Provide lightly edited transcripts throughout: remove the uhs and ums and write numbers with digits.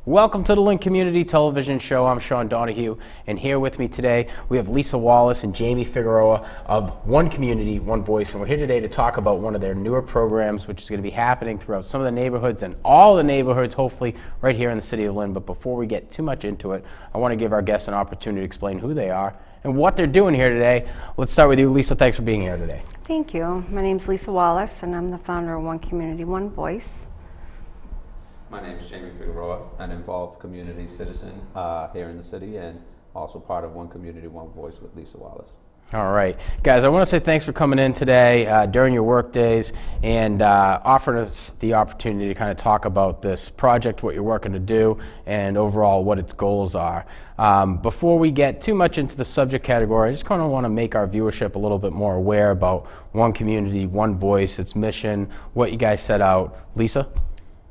Welcome to the Lynn Community Television Show. I'm Sean Donahue, and here with me today we have Lisa Wallace and Jamie Figueroa of One Community, One Voice, and we're here today to talk about one of their newer programs, which is going to be happening throughout some of the neighborhoods and all the neighborhoods, hopefully right here in the city of Lynn. But before we get too much into it, I want to give our guests an opportunity to explain who they are and what they're doing here today. Let's start with you, Lisa. Thanks for being here today. Thank you. My name's Lisa Wallace, and I'm the founder of One Community, One Voice. My name is Jamie Figueroa, an involved community citizen here in the city, and also part of One Community, One Voice with Lisa Wallace. All right. Guys, I want to say thanks for coming in today during your work days and offering us the opportunity to kind of talk about this project, what you're working to do, and overall what its goals are. Before we get too much into the subject category, I just kind of want to make our viewership a little bit more aware about One Community, One Voice, its mission, what you guys set out. Lisa?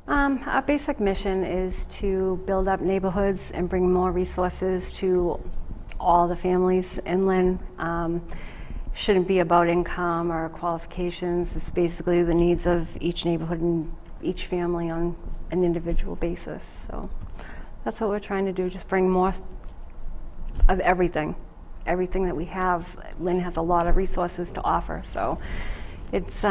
Our basic mission is to build up neighborhoods and bring more resources to all the families in Lynn. Shouldn't be about income or qualifications. It's basically the needs of each neighborhood and each family on an individual basis. So that's what we're trying to do, just bring more of everything that we have. Lynn has a lot of resources to offer, so it's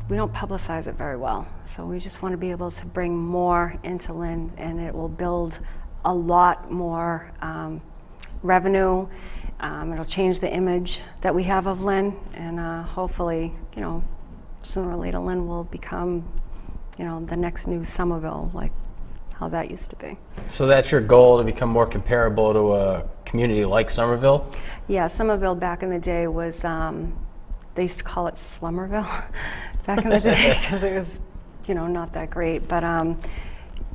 we don't publicize it very well, so we just want to be able to bring more into Lynn, and it will build a lot more revenue. It'll change the image that we have of Lynn, and hopefully, sooner or later Lynn will become, the next new Somerville, like how that used to be. So that's your goal, to become more comparable to a community like Somerville? Yeah, Somerville back in the day was, they used to call it Slummerville back in the day because it was, not that great. But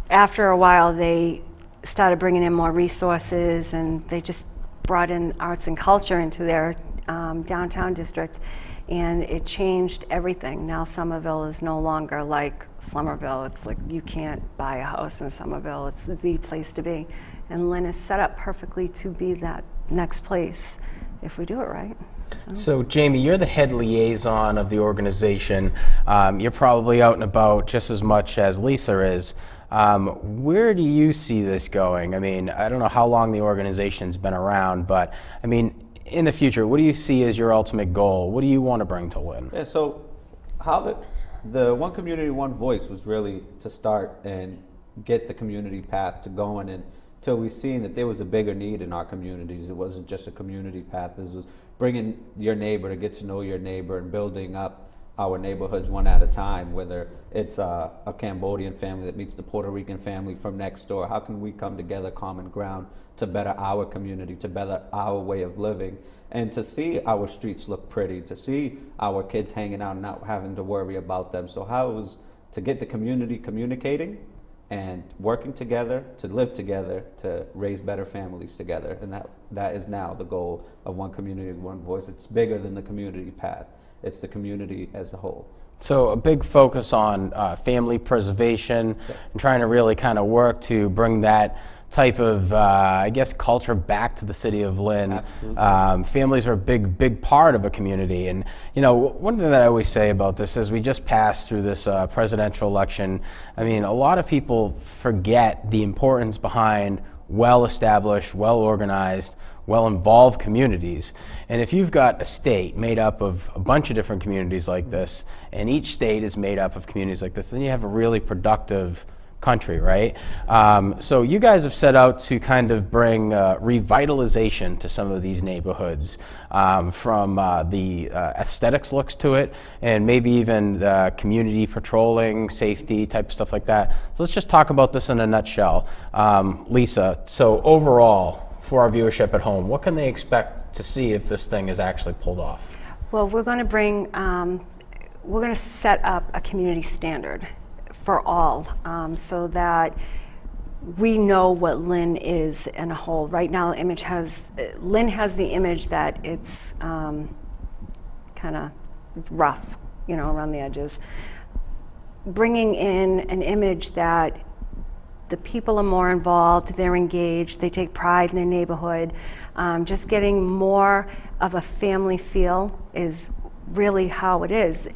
after a while, they started bringing in more resources, and they just brought in arts and culture into their downtown district, and it changed everything. Now Somerville is no longer like Slummerville. It's like you can't buy a house in Somerville. It's the place to be. And Lynn is set up perfectly to be that next place if we do it right. So Jamie, you're the head liaison of the organization. You're probably out and about just as much as Lisa is. Where do you see this going? I mean, I don't know how long the organization's been around, but I mean, in the future, what do you see as your ultimate goal? What do you want to bring to Lynn? Yeah, so how the One Community, One Voice was really to start and get the community path to going, until we seen that there was a bigger need in our communities. It wasn't just a community path. This was bringing your neighbor to get to know your neighbor and building up our neighborhoods one at a time, whether it's a Cambodian family that meets the Puerto Rican family from next door. How can we come together, common ground, to better our community, to better our way of living, and to see our streets look pretty, to see our kids hanging out and not having to worry about them. So how it was to get the community communicating and working together, to live together, to raise better families together. And that is now the goal of One Community, One Voice. It's bigger than the community path. It's the community as a whole. So a big focus on family preservation, and trying to really kind of work to bring that type of, culture back to the city of Lynn. Families are a big part of a community. And, one thing that I always say about this is we just passed through this presidential election. I mean, a lot of people forget the importance behind well-established, well-organized, well-involved communities. And if you've got a state made up of a bunch of different communities like this, and each state is made up of communities like this, then you have a really productive country, right? So you guys have set out to kind of bring revitalization to some of these neighborhoods, from the aesthetics looks to it, and maybe even community patrolling, safety type stuff like that. So let's just talk about this in a nutshell. Lisa, so overall, for our viewership at home, what can they expect to see if this thing is actually pulled off? Well, we're going to set up a community standard for all, so that we know what Lynn is in a whole. Right now, Lynn has the image that it's kind of rough, around the edges. Bringing in an image that the people are more involved, they're engaged, they take pride in their neighborhood. Just getting more of a family feel is really how it is.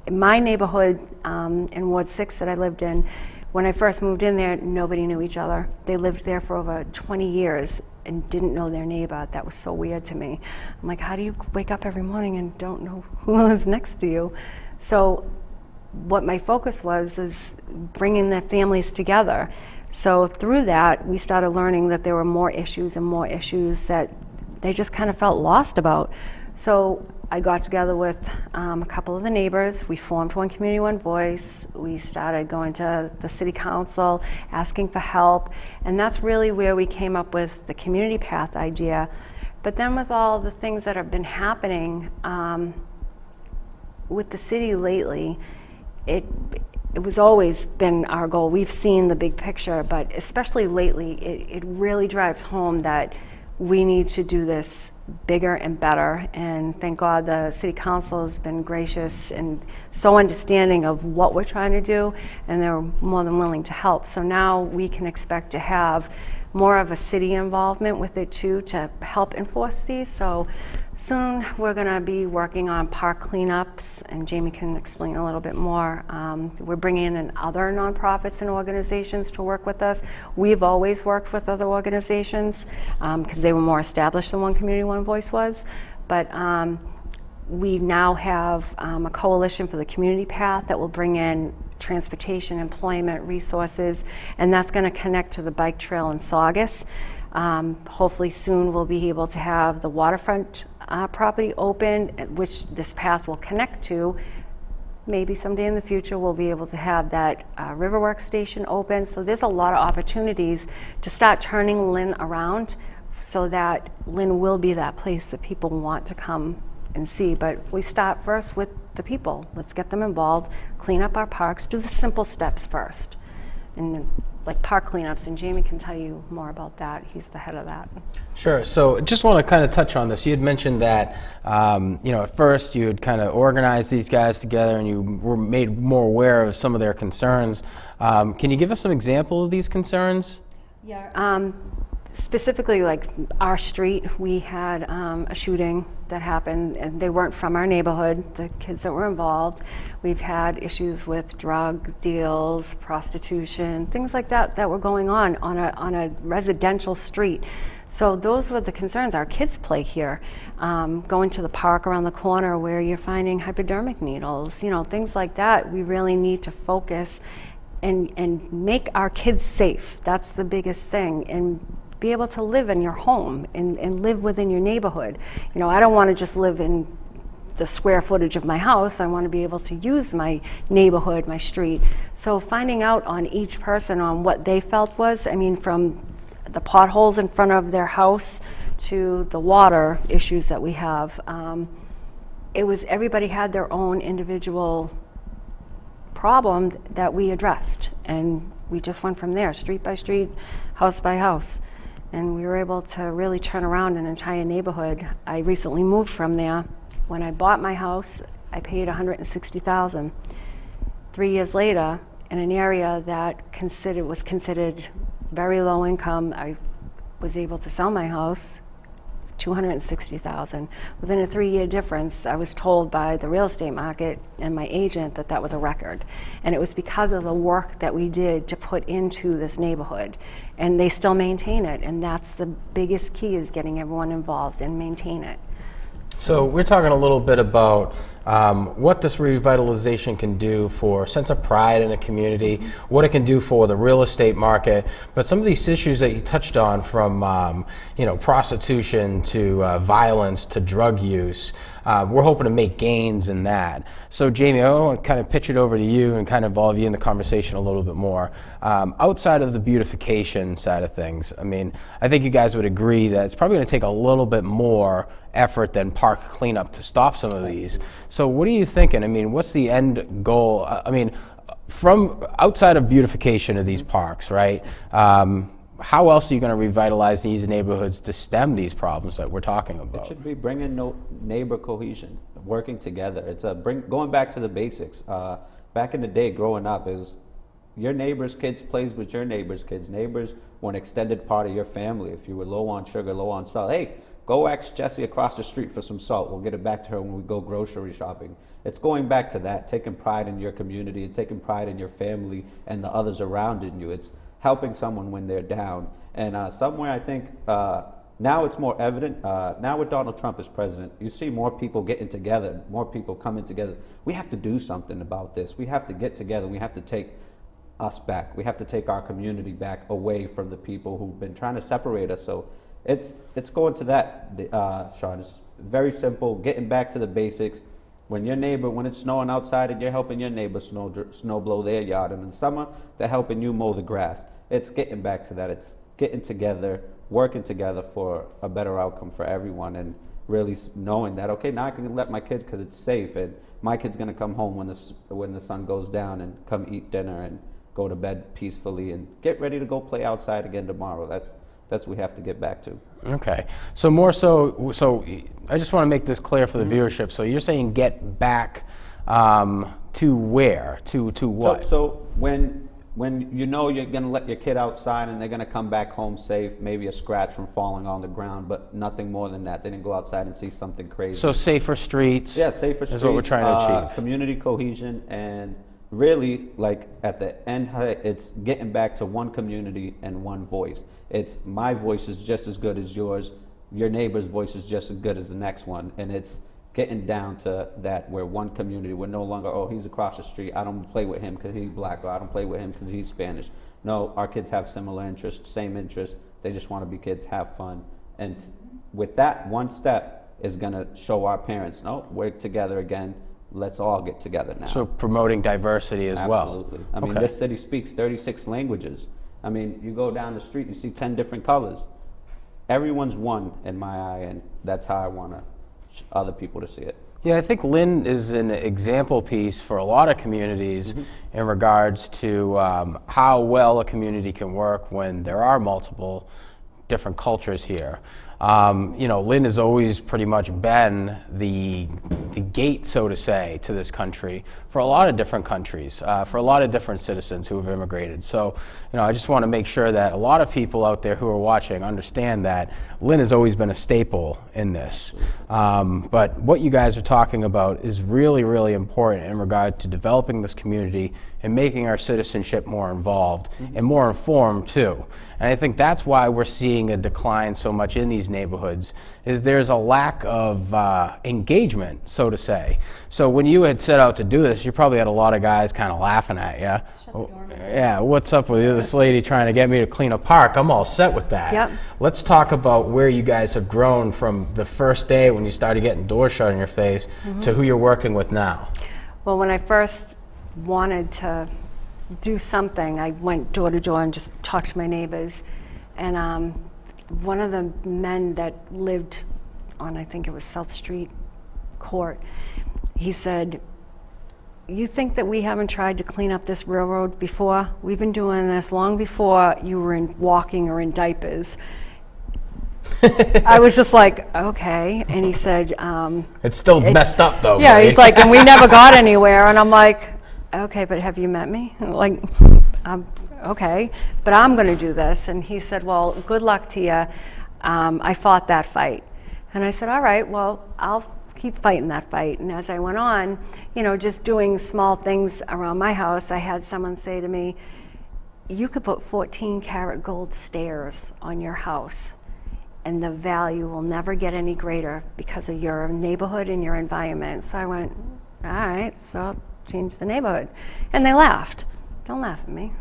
In my neighborhood, in Ward 6 that I lived in, When I first moved in there, nobody knew each other. They lived there for over 20 years and didn't know their neighbor. That was so weird to me. I'm like, how do you wake up every morning and don't know who lives next to you? So what my focus was is bringing the families together. So through that, we started learning that there were more issues that they just kind of felt lost about. So I got together with a couple of the neighbors. We formed One Community, One Voice. We started going to the city council, asking for help. And that's really where we came up with the community path idea. But then with all the things that have been happening with the city lately, it was always been our goal. We've seen the big picture, but especially lately, it really drives home that we need to do this bigger and better. And thank God the city council has been gracious and so understanding of what we're trying to do, and they're more than willing to help. So now we can expect to have more of a city involvement with it too, to help enforce these. So soon we're going to be working on park cleanups, and Jamie can explain a little bit more. We're bringing in other nonprofits and organizations to work with us. We've always worked with other organizations because they were more established than One Community, One Voice was. But we now have a coalition for the community path that will bring in transportation, employment, resources, and that's going to connect to the bike trail in Saugus. Hopefully soon we'll be able to have the waterfront property open, which this path will connect to. Maybe someday in the future we'll be able to have that Riverworks station open. So there's a lot of opportunities to start turning Lynn around so that Lynn will be that place that people want to come and see. But we start first with the people. Let's get them involved, clean up our parks, do the simple steps first. And like park cleanups, and Jamie can tell you more about that. He's the head of that. Sure. So just want to kind of touch on this. You had mentioned that, at first you had kind of organized these guys together and you were made more aware of some of their concerns. Can you give us some examples of these concerns? Yeah. Specifically, like our street, we had a shooting that happened, and they weren't from our neighborhood, the kids that were involved. We've had issues with drug deals, prostitution, things like that were going on a residential street. So those were the concerns. Our kids play here, going to the park around the corner where you're finding hypodermic needles, things like that. We really need to focus and make our kids safe. That's the biggest thing. And be able to live in your home and live within your neighborhood. I don't want to just live in the square footage of my house. I want to be able to use my neighborhood, my street. So finding out on each person on what they felt was, from the potholes in front of their house to the water issues that we have, it was everybody had their own individual problem that we addressed. And we just went from there, street by street, house by house. And we were able to really turn around an entire neighborhood. I recently moved from there. When I bought my house, I paid $160,000. 3 years later, in an area that was considered very low income, I was able to sell my house, $260,000. Within a 3-year difference, I was told by the real estate market and my agent that was a record. And it was because of the work that we did to put into this neighborhood. And they still maintain it. And that's the biggest key, is getting everyone involved and maintain it. So we're talking a little bit about what this revitalization can do for a sense of pride in a community, what it can do for the real estate market, but some of these issues that you touched on, from prostitution to violence to drug use, we're hoping to make gains in that. So Jamie, I want to kind of pitch it over to you and kind of involve you in the conversation a little bit more. Outside of the beautification side of things, I think you guys would agree that it's probably going to take a little bit more effort than park cleanup to stop some of these. So what are you thinking? What's the end goal? From outside of beautification of these parks, right? How else are you going to revitalize these neighborhoods to stem these problems that we're talking about? It should be bringing neighbor cohesion, working together. It's going back to the basics. Back in the day, growing up, is your neighbor's kids plays with your neighbor's kids. Neighbors were an extended part of your family. If you were low on sugar, low on salt, hey, Go ask Jessie across the street for some salt. We'll get it back to her when we go grocery shopping. It's going back to that, taking pride in your community and taking pride in your family and the others around you. It's helping someone when they're down. And somewhere I think now it's more evident. Now with Donald Trump as president, you see more people getting together, more people coming together. We have to do something about this. We have to get together. We have to take us back. We have to take our community back away from the people who've been trying to separate us. So it's going to that, Sean. It's very simple, getting back to the basics. When it's snowing outside and you're helping your neighbor snow blow their yard, and in summer, they're helping you mow the grass. It's getting back to that. It's getting together, working together for a better outcome for everyone, and really knowing that, okay, now I can let my kid because it's safe, and my kid's going to come home when the sun goes down and come eat dinner and go to bed peacefully and get ready to go play outside again tomorrow. That's what we have to get back to. Okay. So so I just want to make this clear for the viewership. So you're saying get back to where? To what? So when you know you're going to let your kid outside and they're going to come back home safe, maybe a scratch from falling on the ground, but nothing more than that. They didn't go outside and see something crazy. So safer streets. Yeah, safer streets. Is what we're trying to achieve. Community cohesion, and really, like at the end, it's getting back to one community and one voice. It's my voice is just as good as yours. Your neighbor's voice is just as good as the next one. And it's getting down to that where one community, we're no longer, oh, he's across the street, I don't play with him because he's black, or I don't play with him because he's Spanish. No, our kids have similar interests, same interests. They just want to be kids, have fun. And with that, one step is going to show our parents, no, we're together again. Let's all get together now. So promoting diversity as well. Absolutely. I mean, this city speaks 36 languages. I mean, you go down the street, you see 10 different colors. Everyone's one in my eye, and that's how I want other people to see it. Yeah, I think Lynn is an example piece for a lot of communities in regards to how well a community can work when there are multiple different cultures here. Lynn has always pretty much been the gate, so to say, to this country for a lot of different countries, for a lot of different citizens who have immigrated. So, I just want to make sure that a lot of people out there who are watching understand that Lynn has always been a staple in this. But what you guys are talking about is really, really important in regard to developing this community and making our citizenship more involved and more informed too. And I think that's why we're seeing a decline so much in these neighborhoods, is there's a lack of engagement, so to say. So when you had set out to do this, you probably had a lot of guys kind of laughing at you. Yeah, what's up with this lady trying to get me to clean a park? I'm all set with that. Yep. Let's talk about where you guys have grown from the first day when you started getting doors shut in your face to who you're working with now. Well, when I first wanted to do something, I went door to door and just talked to my neighbors. And one of the men that lived on, I think it was South Street Court, he said, "You think that we haven't tried to clean up this railroad before? We've been doing this long before you were walking or in diapers." I was just like, okay. And he said, it's still messed up though. Yeah, buddy. he's like, and we never got anywhere. And I'm like, okay, but have you met me? Like, okay, but I'm going to do this. And he said, well, good luck to you. I fought that fight. And I said, all right, well, I'll keep fighting that fight. And as I went on, just doing small things around my house, I had someone say to me, you could put 14-karat gold stairs on your house, and the value will never get any greater because of your neighborhood and your environment. So I went, all right, so I'll change the neighborhood. And they laughed. Don't laugh at me.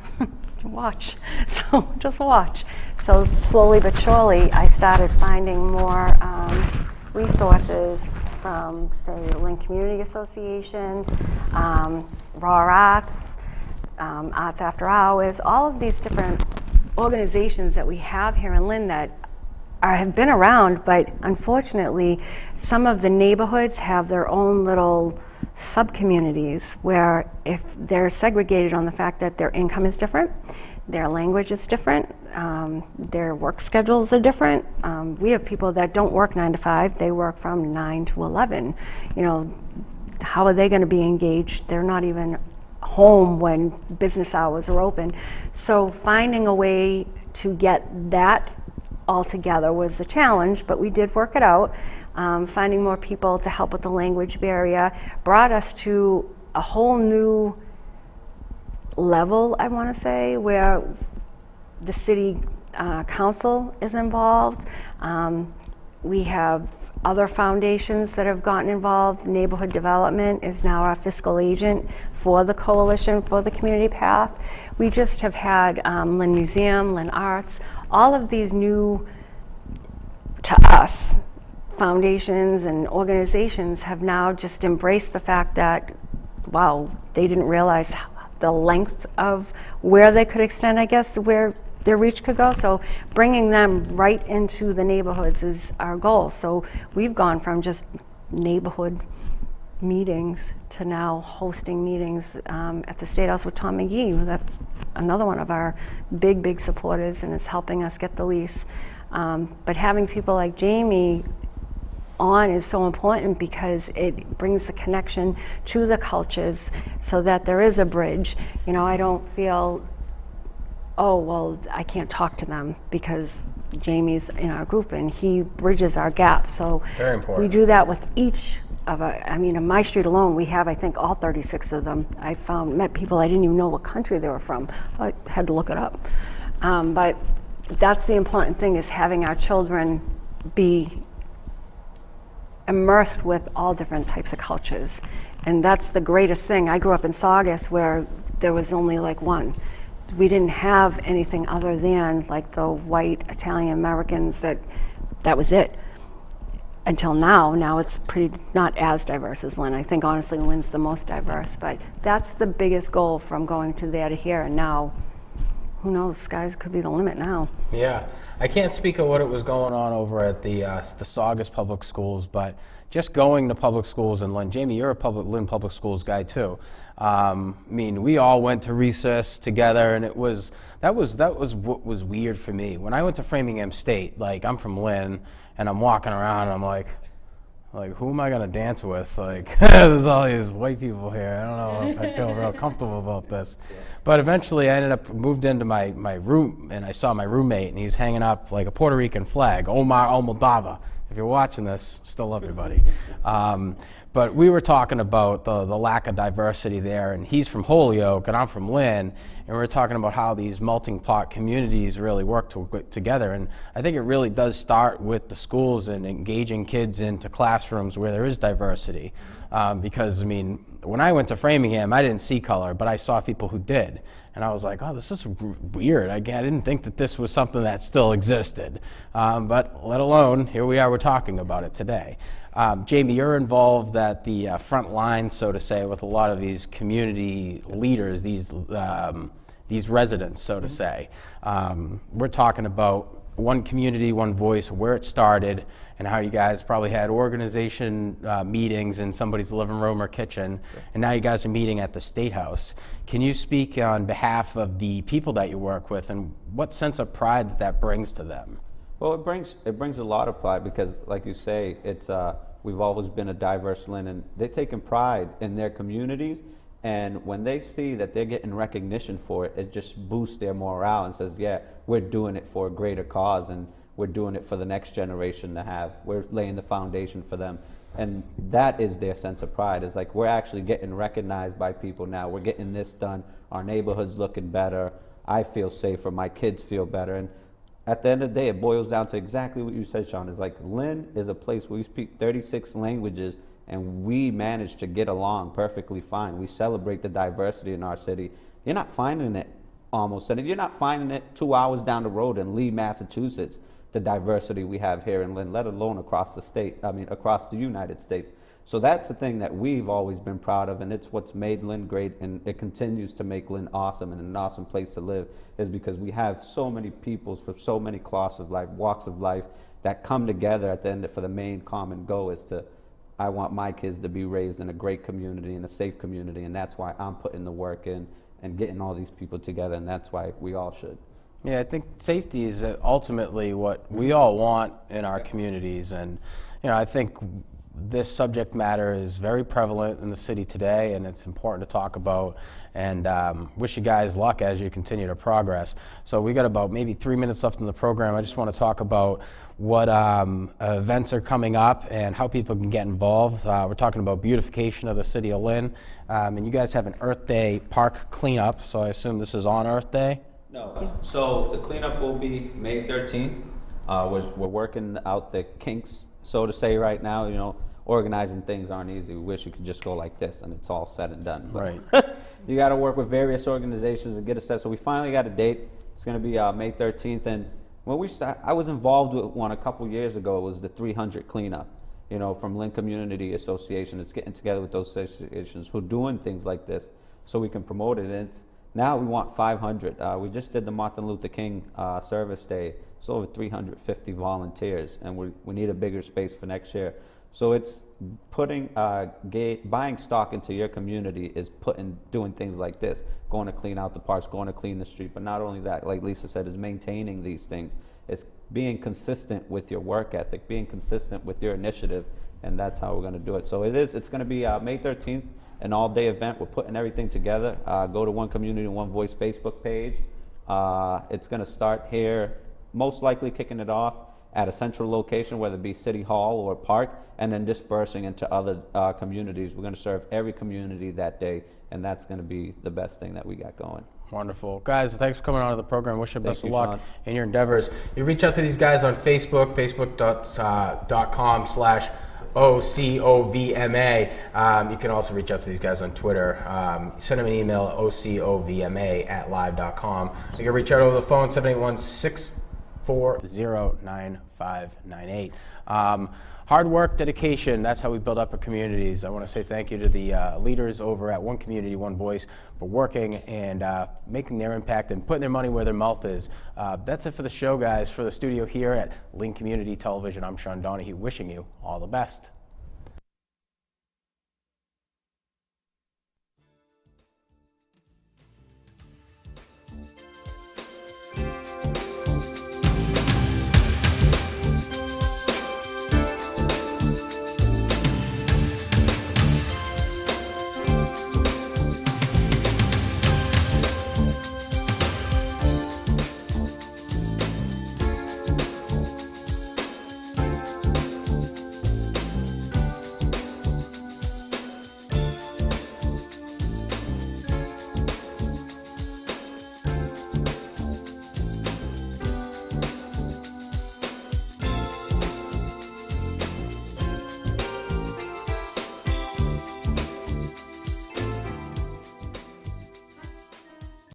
Watch. So just watch. So slowly but surely, I started finding more resources from, say, Lynn Community Association, Raw Arts, Arts After Hours, all of these different organizations that we have here in Lynn that have been around, but unfortunately, some of the neighborhoods have their own little sub-communities where if they're segregated on the fact that their income is different, their language is different, their work schedules are different. We have people that don't work 9 to 5, they work from 9 to 11. How are they going to be engaged? They're not even home when business hours are open. So finding a way to get that altogether was a challenge, but we did work it out. Finding more people to help with the language barrier brought us to a whole new level, I want to say, where the city council is involved. We have other foundations that have gotten involved. Neighborhood Development is now our fiscal agent for the coalition, for the community path. We just have had Lynn Museum, Lynn Arts, all of these new, to us, foundations and organizations have now just embraced the fact that, wow, they didn't realize the length of where they could extend, I guess, where their reach could go. So bringing them right into the neighborhoods is our goal. So we've gone from just neighborhood meetings to now hosting meetings at the State House with Tom McGee. That's another one of our big supporters, and it's helping us get the lease. But having people like Jamie on is so important because it brings the connection to the cultures so that there is a bridge. You know, I don't feel, oh, well, I can't talk to them because Jamie's in our group and he bridges our gap. So Very important. we do that with each of I mean, in my street alone, we have, I think, all 36 of them. I met people I didn't even know what country they were from. I had to look it up. But that's the important thing, is having our children be immersed with all different types of cultures. And that's the greatest thing. I grew up in Saugus where there was only like one. We didn't have anything other than like the white Italian Americans, that was it. Until now. Now it's pretty not as diverse as Lynn. I think honestly Lynn's the most diverse, but that's the biggest goal from going to there to here. And now, who knows, skies could be the limit now. Yeah, I can't speak of what it was going on over at the Saugus Public Schools, but just going to public schools in Lynn. Jamie, you're a Lynn Public Schools guy too. I mean, we all went to recess together, and that was what was weird for me. When I went to Framingham State, like, I'm from Lynn, and I'm walking around, and I'm like, who am I gonna dance with? Like, there's all these white people here. I don't know if I feel real comfortable about this. But eventually I moved into my room, and I saw my roommate, and he's hanging up like a Puerto Rican flag, Omar Almodovar. If you're watching this, still love you, buddy. But we were talking about the lack of diversity there, and he's from Holyoke, and I'm from Lynn, and we were talking about how these melting pot communities really work together. And I think it really does start with the schools and engaging kids into classrooms where there is diversity. Because, I mean, when I went to Framingham, I didn't see color, but I saw people who did. And I was like, oh, this is weird. I didn't think that this was something that still existed. But let alone, here we are, we're talking about it today. Jamie, you're involved at the front line, so to say, with a lot of these community leaders, these residents, so to say. We're talking about one community, one voice, where it started, and how you guys probably had organization meetings in somebody's living room or kitchen, and now you guys are meeting at the State House. Can you speak on behalf of the people that you work with, and what sense of pride that brings to them? Well, it brings a lot of pride because, like you say, it's we've always been a diverse Lynn, and they're taking pride in their communities. And when they see that they're getting recognition for it, it just boosts their morale and says, yeah, we're doing it for a greater cause, and we're doing it for the next generation to have. We're laying the foundation for them. And that is their sense of pride. It's like, we're actually getting recognized by people now. We're getting this done. Our neighborhood's looking better. I feel safer. My kids feel better. And at the end of the day, it boils down to exactly what you said, Sean. It's like, Lynn is a place where we speak 36 languages, and we manage to get along perfectly fine. We celebrate the diversity in our city. You're not finding it almost, and you're not finding it 2 hours down the road in Lee, Massachusetts, the diversity we have here in Lynn, let alone across the state, across the United States. So that's the thing that we've always been proud of, and it's what's made Lynn great, and it continues to make Lynn awesome and an awesome place to live, is because we have so many peoples from so many walks of life that come together at the end for the main common goal is to, I want my kids to be raised in a great community, in a safe community, and that's why I'm putting the work in and getting all these people together, and that's why we all should. Yeah, I think safety is ultimately what we all want in our communities, and I think this subject matter is very prevalent in the city today, and it's important to talk about. And wish you guys luck as you continue to progress. So we got about maybe 3 minutes left in the program. I just want to talk about what events are coming up and how people can get involved. We're talking about beautification of the city of Lynn, and you guys have an Earth Day park cleanup. So I assume this is on Earth Day. No. So the cleanup will be May 13th. We're working out the kinks, so to say, right now. You know, organizing things aren't easy. We wish you could just go like this and it's all said and done. But Right. you got to work with various organizations and get a set. So we finally got a date. It's going to be May 13th. And when we start, I was involved with one a couple years ago. It was the 300 cleanup, you know, from Lynn Community Association. It's getting together with those associations who are doing things like this so we can promote it. And now we want 500. We just did the Martin Luther King Service Day. It's over 350 volunteers, and we need a bigger space for next year. So it's putting buying stock into your community is doing things like this, going to clean out the parks, going to clean the street. But not only that, like Lisa said, is maintaining these things. It's being consistent with your work ethic, being consistent with your initiative, and that's how we're going to do it. So it's going to be May 13th, an all-day event. We're putting everything together. Go to One Community, One Voice Facebook page. It's going to start here, most likely kicking it off at a central location, whether it be City Hall or Park, and then dispersing into other communities. We're going to serve every community that day, and that's going to be the best thing that we got going. Wonderful. Guys, thanks for coming on to the program. Wish you best of you, luck Sean. in your endeavors. You reach out to these guys on Facebook, facebook.com/OCOVMA. You can also reach out to these guys on Twitter. Send them an email, ocovma@live.com. You can reach out over the phone, 781-640-9598. Hard work, dedication, that's how we build up our communities. I want to say thank you to the leaders over at One Community, One Voice for working and making their impact and putting their money where their mouth is. That's it for the show, guys. For the studio here at Lynn Community Television, I'm Sean Donahue, wishing you all the best.